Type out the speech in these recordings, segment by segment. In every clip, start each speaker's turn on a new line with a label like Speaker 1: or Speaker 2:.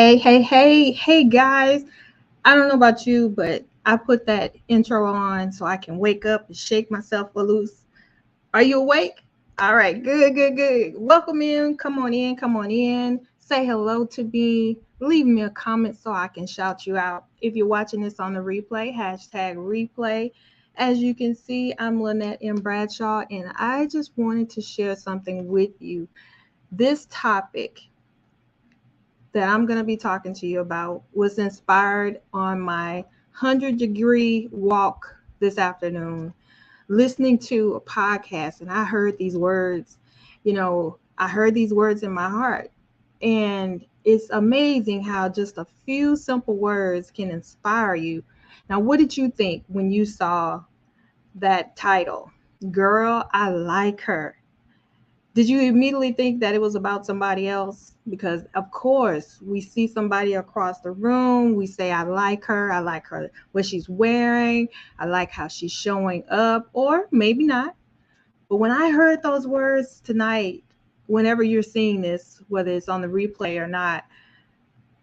Speaker 1: Hey, guys. I don't know about you, but I put that intro on so I can wake up and shake myself loose. Are you awake? All right, good. Welcome in. Come on in. Come on in. Say hello to me. Leave me a comment so I can shout you out. If you're watching this on the replay, hashtag replay. As you can see, I'm Lynette M. Bradshaw, and I just wanted to share something with you. This topic that I'm going to be talking to you about was inspired on my 100-degree walk this afternoon, listening to a podcast, and I heard these words. I heard these words in my heart. And it's amazing how just a few simple words can inspire you. Now, what did you think when you saw that title? Girl, I like her. Did you immediately think that it was about somebody else? Because of course we see somebody across the room, we say, I like her, what she's wearing, I like how she's showing up, or maybe not. But when I heard those words tonight, whenever you're seeing this, whether it's on the replay or not,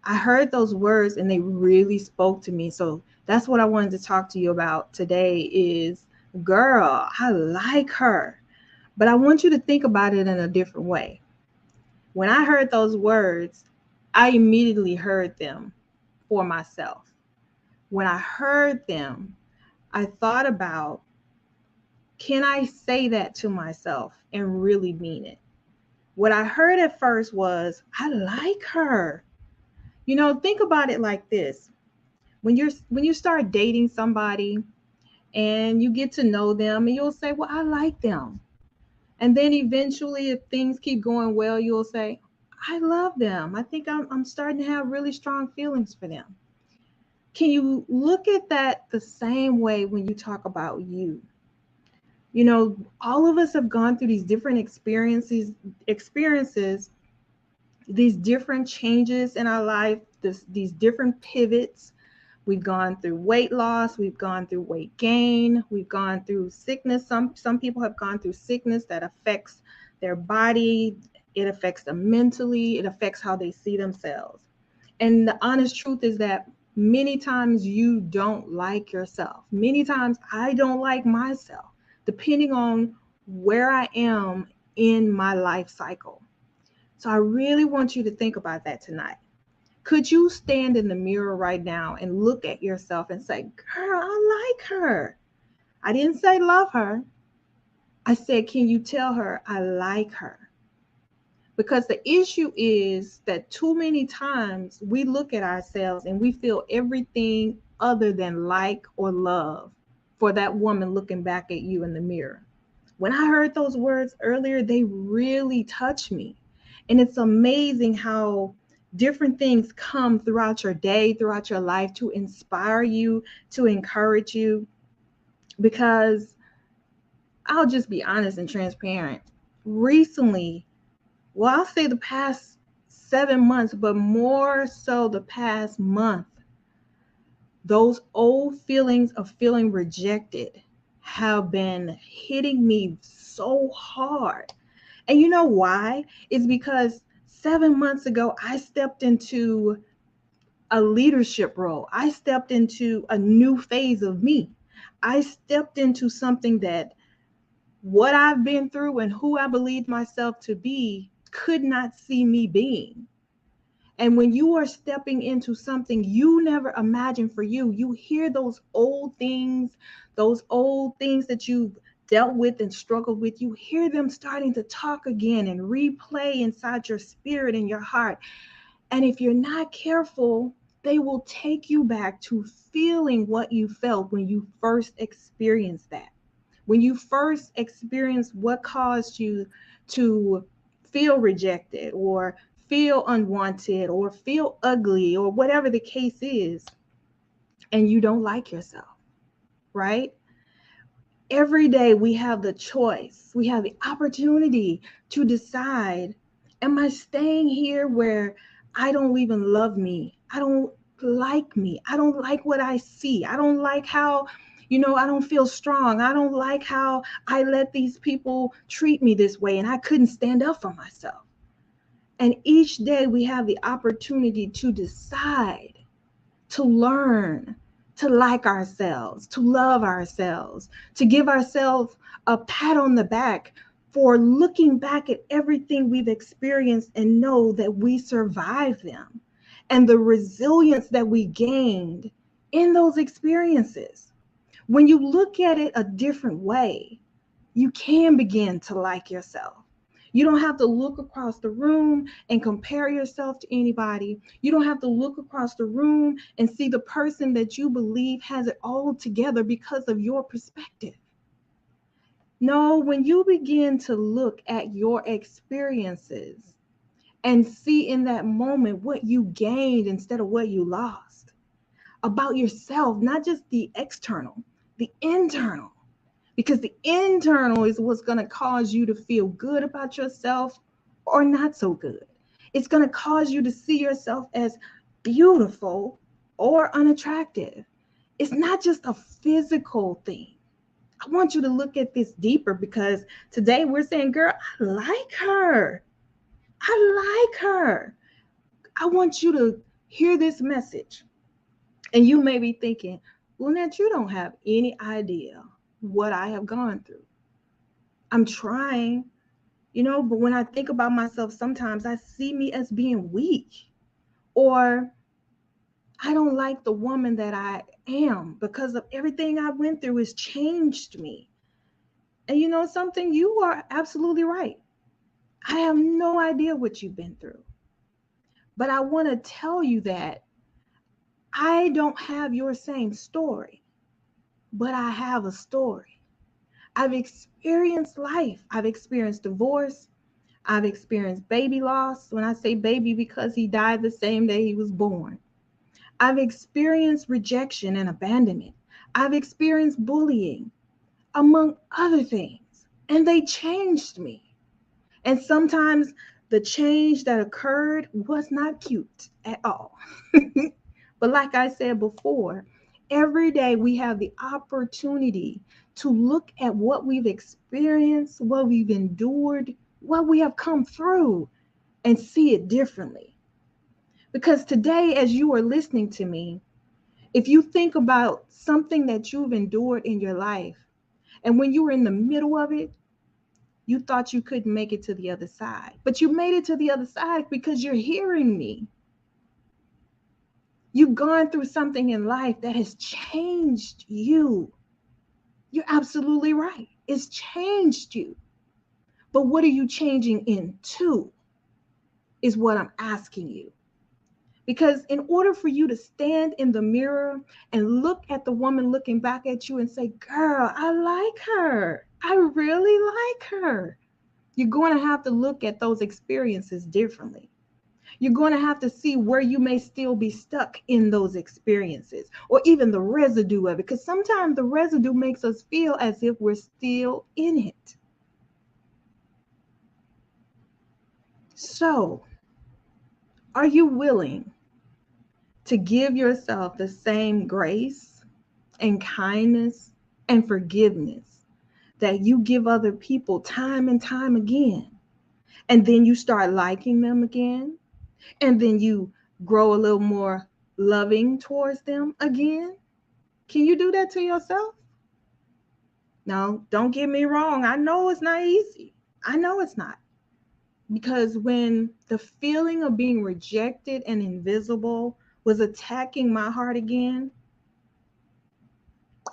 Speaker 1: I heard those words and they really spoke to me. So that's what I wanted to talk to you about today is, girl, I like her. But I want you to think about it in a different way. When I heard those words, I immediately heard them for myself. When I heard them, I thought about, can I say that to myself and really mean it? What I heard at first was, I like her. Think about it like this. When you start dating somebody and you get to know them and you'll say, well, I like them. And then eventually, if things keep going well, you'll say, I love them. I think I'm starting to have really strong feelings for them. Can you look at that the same way when you talk about you? All of us have gone through these different experiences, these different changes in our life, these different pivots. We've gone through weight loss. We've gone through weight gain. We've gone through sickness. Some people have gone through sickness that affects their body. It affects them mentally. It affects how they see themselves. And the honest truth is that many times you don't like yourself. Many times I don't like myself, depending on where I am in my life cycle. So I really want you to think about that tonight. Could you stand in the mirror right now and look at yourself and say, girl, I like her? I didn't say love her. I said, can you tell her I like her? Because the issue is that too many times we look at ourselves and we feel everything other than like or love for that woman looking back at you in the mirror. When I heard those words earlier, they really touched me. And it's amazing how different things come throughout your day, throughout your life to inspire you, to encourage you. Because I'll just be honest and transparent. Recently, well, I'll say the past 7 months, but more so the past month, those old feelings of feeling rejected have been hitting me so hard. And you know why? It's because 7 months ago, I stepped into a leadership role. I stepped into a new phase of me. I stepped into something that what I've been through and who I believed myself to be could not see me being. And when you are stepping into something you never imagined for you, you hear those old things that you've dealt with and struggled with, you hear them starting to talk again and replay inside your spirit and your heart. And if you're not careful, they will take you back to feeling what you felt when you first experienced that. When you first experienced what caused you to feel rejected or feel unwanted or feel ugly or whatever the case is, and you don't like yourself, right? Every day we have the choice, we have the opportunity to decide, am I staying here where I don't even love me? I don't like me. I don't like what I see. I don't like how, I don't feel strong. I don't like how I let these people treat me this way and I couldn't stand up for myself. And each day we have the opportunity to decide, to learn, to like ourselves, to love ourselves, to give ourselves a pat on the back for looking back at everything we've experienced and know that we survived them and the resilience that we gained in those experiences. When you look at it a different way, you can begin to like yourself. You don't have to look across the room and compare yourself to anybody. You don't have to look across the room and see the person that you believe has it all together because of your perspective. No, when you begin to look at your experiences and see in that moment what you gained instead of what you lost about yourself, not just the external, the internal. Because the internal is what's going to cause you to feel good about yourself or not so good. It's going to cause you to see yourself as beautiful or unattractive. It's not just a physical thing. I want you to look at this deeper because today we're saying, girl, I like her. I like her. I want you to hear this message. And you may be thinking, Lynette, you don't have any idea what I have gone through. I'm trying, but when I think about myself, sometimes I see me as being weak, or I don't like the woman that I am because of everything I went through has changed me. And you know something? You are absolutely right. I have no idea what you've been through. But I want to tell you that I don't have your same story, but I have a story. I've experienced life. I've experienced divorce. I've experienced baby loss. When I say baby, because he died the same day he was born. I've experienced rejection and abandonment. I've experienced bullying, among other things. And they changed me. And sometimes the change that occurred was not cute at all. But like I said before, every day we have the opportunity to look at what we've experienced, what we've endured, what we have come through, and see it differently. Because today, as you are listening to me, if you think about something that you've endured in your life, and when you were in the middle of it, you thought you couldn't make it to the other side, but you made it to the other side because you're hearing me. You've gone through something in life that has changed you. You're absolutely right. It's changed you. But what are you changing into is what I'm asking you. Because in order for you to stand in the mirror and look at the woman looking back at you and say, girl, I like her. I really like her. You're going to have to look at those experiences differently. You're going to have to see where you may still be stuck in those experiences or even the residue of it. Because sometimes the residue makes us feel as if we're still in it. So, are you willing to give yourself the same grace and kindness and forgiveness that you give other people time and time again? And then you start liking them again. And then you grow a little more loving towards them again. Can you do that to yourself? No, don't get me wrong. I know it's not easy. I know it's not. Because when the feeling of being rejected and invisible was attacking my heart again,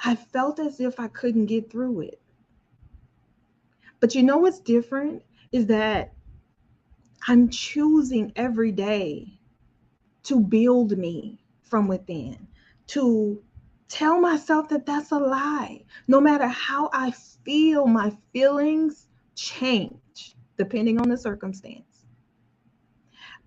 Speaker 1: I felt as if I couldn't get through it. But you know what's different is that I'm choosing every day to build me from within, to tell myself that that's a lie. No matter how I feel, my feelings change depending on the circumstance.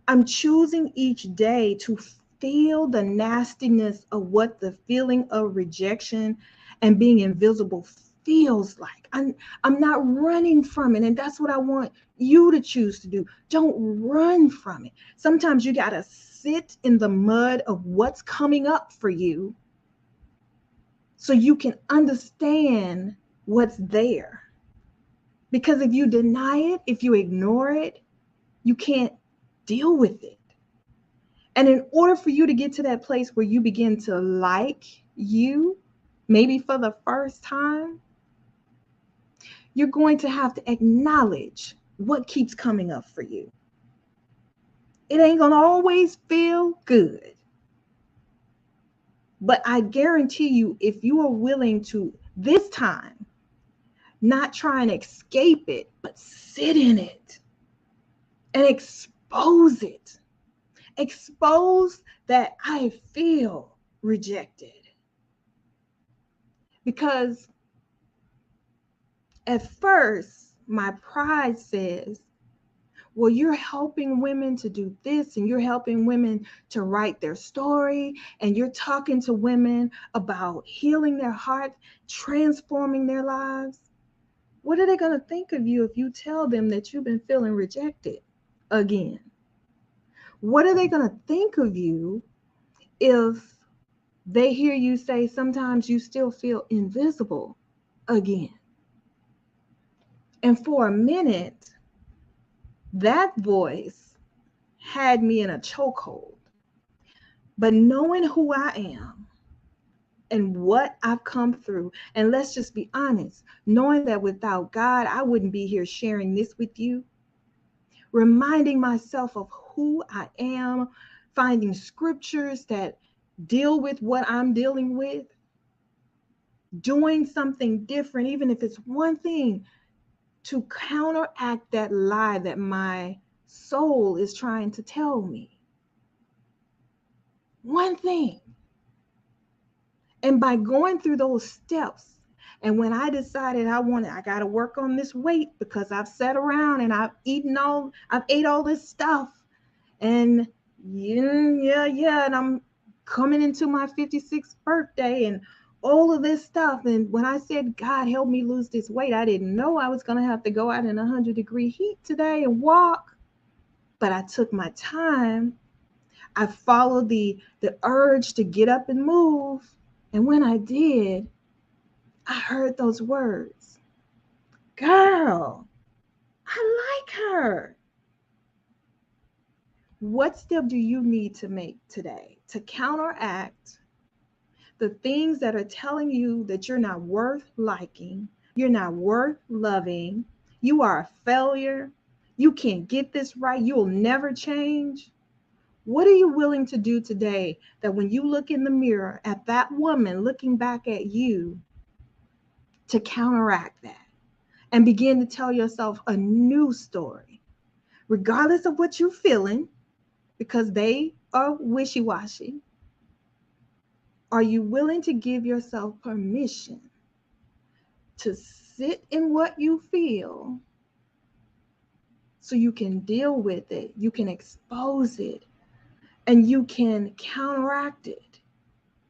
Speaker 1: I'm choosing each day to feel the nastiness of what the feeling of rejection and being invisible feels like. I'm not running from it. And that's what I want you to choose to do. Don't run from it. Sometimes you got to sit in the mud of what's coming up for you so you can understand what's there. Because if you deny it, if you ignore it, you can't deal with it. And in order for you to get to that place where you begin to like you, maybe for the first time, you're going to have to acknowledge what keeps coming up for you. It ain't going to always feel good. But I guarantee you, if you are willing to, this time, not try and escape it, but sit in it and expose it. Expose that I feel rejected. Because at first, my pride says, well, you're helping women to do this, and you're helping women to write their story, and you're talking to women about healing their heart, transforming their lives. What are they going to think of you if you tell them that you've been feeling rejected again? What are they going to think of you if they hear you say sometimes you still feel invisible again? And for a minute, that voice had me in a chokehold. But knowing who I am and what I've come through, and let's just be honest, knowing that without God, I wouldn't be here sharing this with you, reminding myself of who I am, finding scriptures that deal with what I'm dealing with, doing something different, even if it's one thing, to counteract that lie that my soul is trying to tell me. One thing. And by going through those steps, and when I decided I got to work on this weight because I've sat around and I've ate all this stuff, and and I'm coming into my 56th birthday and all of this stuff. And when I said, God, help me lose this weight, I didn't know I was going to have to go out in 100-degree heat today and walk. But I took my time. I followed the urge to get up and move. And when I did, I heard those words. Girl, I like her. What step do you need to make today to counteract the things that are telling you that you're not worth liking, you're not worth loving, you are a failure, you can't get this right, you'll never change? What are you willing to do today that when you look in the mirror at that woman looking back at you, to counteract that and begin to tell yourself a new story, regardless of what you're feeling, because they are wishy-washy? Are you willing to give yourself permission to sit in what you feel so you can deal with it, you can expose it, and you can counteract it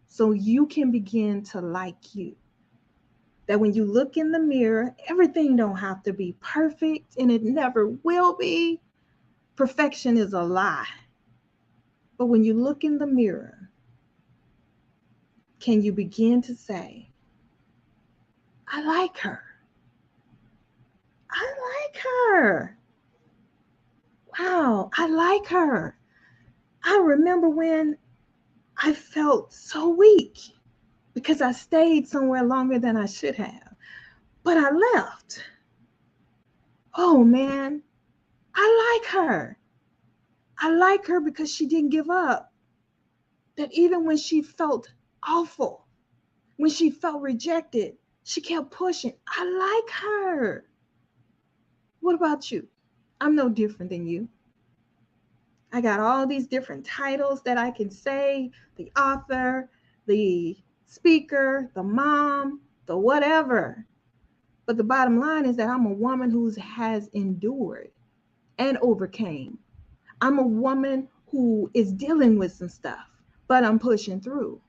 Speaker 1: so you can begin to like you? That when you look in the mirror, everything don't have to be perfect, and it never will be. Perfection is a lie. But when you look in the mirror, can you begin to say, I like her. I like her. Wow, I like her. I remember when I felt so weak because I stayed somewhere longer than I should have, but I left. Oh man, I like her. I like her because she didn't give up. That even when she felt awful, when she felt rejected, she kept pushing. I like her. What about you? I'm no different than you. I got all these different titles that I can say: the author, the speaker, the mom, the whatever. But the bottom line is that I'm a woman who has endured and overcame. I'm a woman who is dealing with some stuff, but I'm pushing through.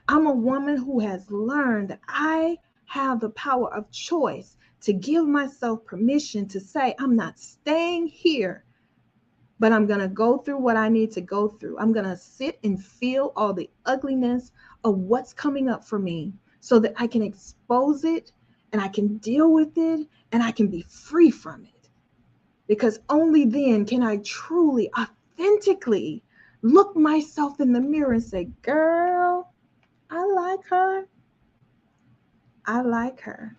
Speaker 1: I'm a woman who has learned that I have the power of choice to give myself permission to say, I'm not staying here, but I'm going to go through what I need to go through. I'm going to sit and feel all the ugliness of what's coming up for me so that I can expose it and I can deal with it and I can be free from it. Because only then can I truly, authentically look myself in the mirror and say, girl, I like her. I like her.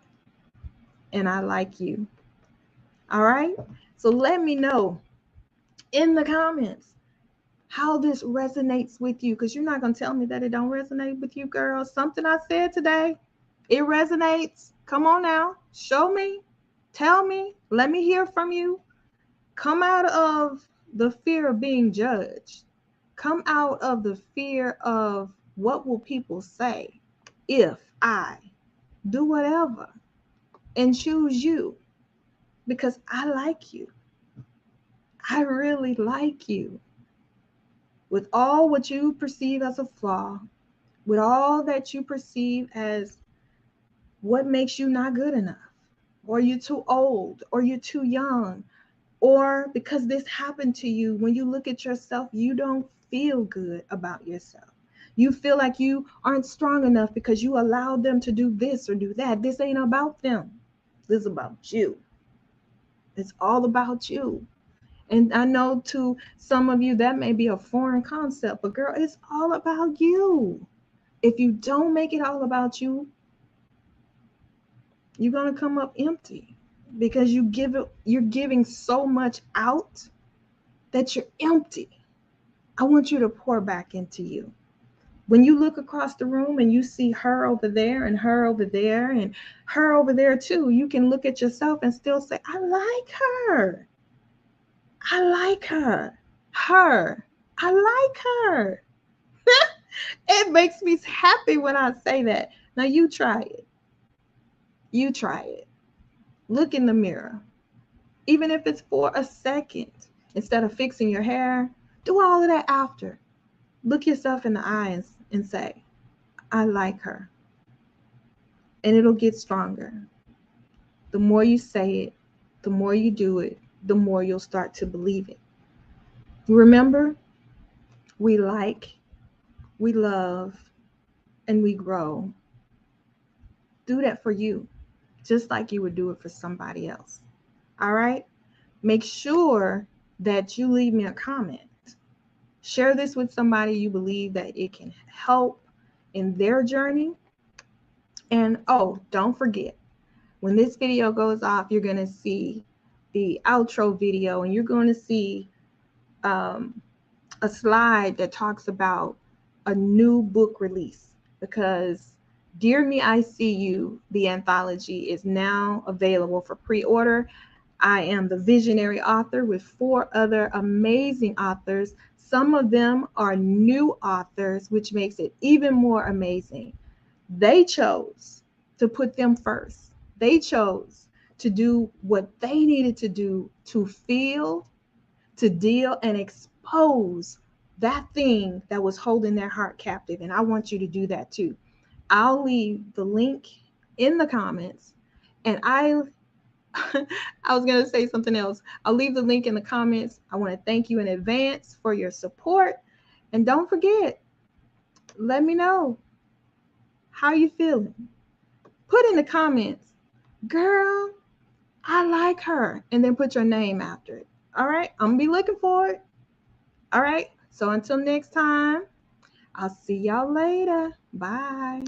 Speaker 1: And I like you. All right. So let me know in the comments how this resonates with you, because you're not going to tell me that it don't resonate with you, girl. Something I said today, it resonates. Come on now. Show me. Tell me. Let me hear from you. Come out of the fear of being judged. Come out of the fear of what will people say if I do whatever, and choose you, because I like you. I really like you. With all what you perceive as a flaw, with all that you perceive as what makes you not good enough, or you're too old, or you're too young, or because this happened to you, when you look at yourself, you don't feel good about yourself. You feel like you aren't strong enough because you allowed them to do this or do that. This ain't about them. This is about you. It's all about you. And I know to some of you that may be a foreign concept, but girl, it's all about you. If you don't make it all about you, you're going to come up empty, because you're giving so much out that you're empty. I want you to pour back into you. When you look across the room and you see her over there and her over there and her over there too, you can look at yourself and still say, I like her. I like her. Her. I like her. It makes me happy when I say that. Now you try it. You try it. Look in the mirror. Even if it's for a second, instead of fixing your hair, do all of that after. Look yourself in the eyes and say, I like her. And it'll get stronger. The more you say it, the more you do it, the more you'll start to believe it. Remember, we like, we love, and we grow. Do that for you, just like you would do it for somebody else. All right? Make sure that you leave me a comment. Share this with somebody you believe that it can help in their journey. And oh, don't forget, when this video goes off, you're going to see the outro video, and you're going to see a slide that talks about a new book release, because Dear Me, I See You, the anthology, is now available for pre-order. I am the visionary author with 4 other amazing authors. Some of them are new authors, which makes it even more amazing. They chose to put them first. They chose to do what they needed to do to feel, to deal, and expose that thing that was holding their heart captive. And I want you to do that too. I'll leave the link in the comments, and I was going to say something else. I'll leave the link in the comments. I want to thank you in advance for your support. And don't forget, let me know how you feeling. Put in the comments, girl, I like her, and then put your name after it. All right, I'm gonna be looking for it. All right, so until next time, I'll see y'all later. Bye.